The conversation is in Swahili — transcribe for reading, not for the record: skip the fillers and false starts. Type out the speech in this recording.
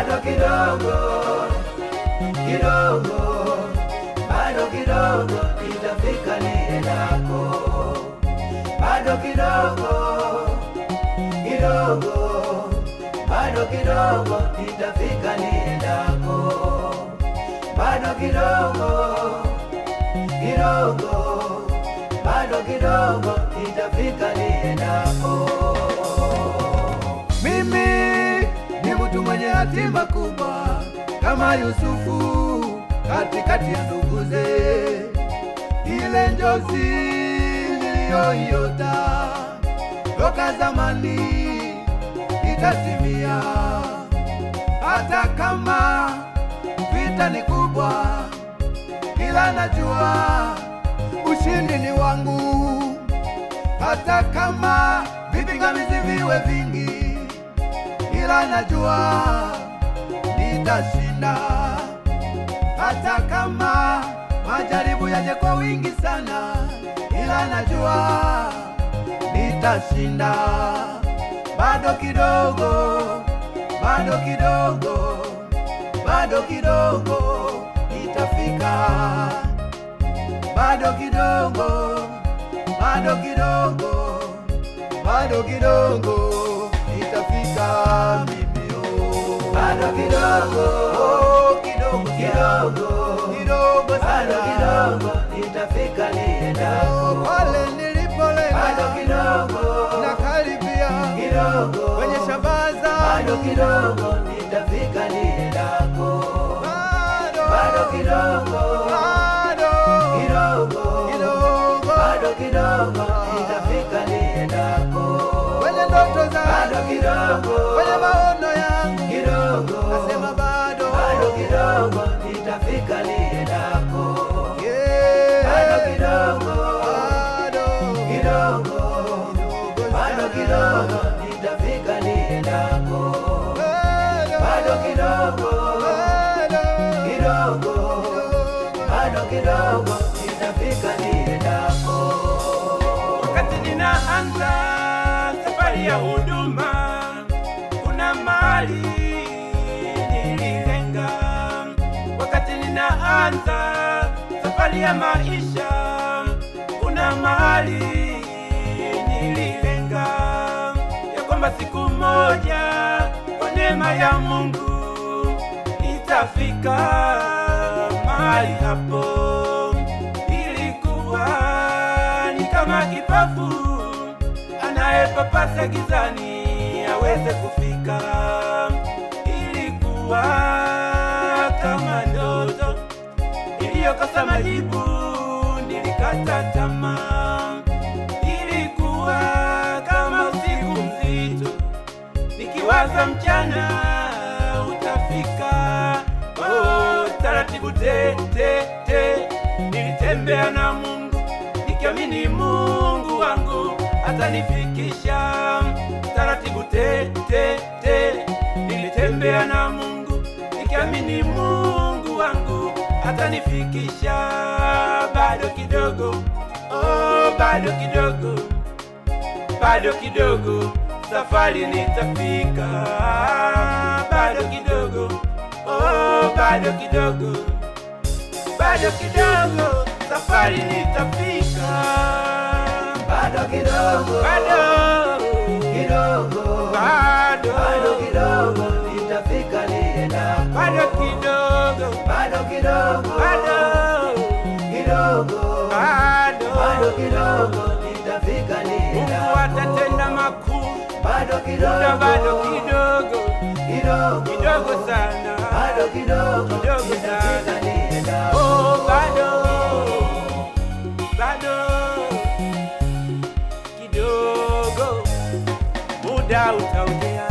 bado kidogo, kidogo, bado kidogo, nitafika niendako. Bado kidogo, kidogo, bado kidogo, nitafika niendako. Bado kidogo, kidogo, bado kidogo, nitafika niendako. Mimi ni mtu mwenye hatima kubwa kama Yusufu katikati ya nduguze. Ile njozi niliyoiota toka zamani itatimia, hata kama vita ni kubwa, ila najua ushindi ni wangu. Hata kama vipingamizi viwe vingi, ila najua nitashinda. Hata kama majaribu yaje kwa wingi sana, ila najua nitashinda. Bado kidogo, bado kidogo, bado kidogo, nitafika. Bado kidogo, bado kidogo, bado kidogo, nitafika mimi. Bado kidogo, kidogo, kidogo, kidogo sana. Bado kidogo, nitafika niendako. Pale nilipolenga, bado kidogo, nakaribia kidogo, kwenye shabaza. Bado kidogo, nitafika niendako. Bado kidogo, bado kidogo, bado kidogo, nitafika niendako. Kwenye ndoto zangu, bado kidogo, kwenye maono yangu, kidogo, nasema bado kidogo, nitafika niendako. Bado kidogo, kidogo, bado kidogo, nitafika niendako. Bado kidogo, kidogo, bado kidogo, nitafika niendako. Wakati ninaanza safari ya huduma, kuna mahali nililenga. Wakati ninaanza safari ya maisha, kuna mahali nililenga, ya kwamba siku moja kwa neema ya Mungu nitafika mahali hapo. Ilikuwa ni kama kipofu anayepapasa gizani aweze kufika. Ilikuwa kama ndoto iliyokosa majibu, nilikata tamaa. Ilikuwa kama usiku mzito nikiwaza mchana utafika. Taratibu nilitembea na Mungu, nikiamini Mungu wangu atanifikisha. Taratibu nilitembea na Mungu, nikiamini Mungu wangu atanifikisha. Bado kidogo, bado kidogo, bado kidogo, safari nitafika. Bado kidogo, bado kidogo, bado kidogo, safari nitafika. Bado kidogo, bado kidogo, bado kidogo, nitafika niendako. Bado kidogo, bado kidogo, kidogo, bado kidogo, nitafika niendako. Mungu atatenda makuu. Bado kidogo, bado kidogo, kidogo sana. Bado kidogo, kidogo sana. Bado kidogo, muda utaongea.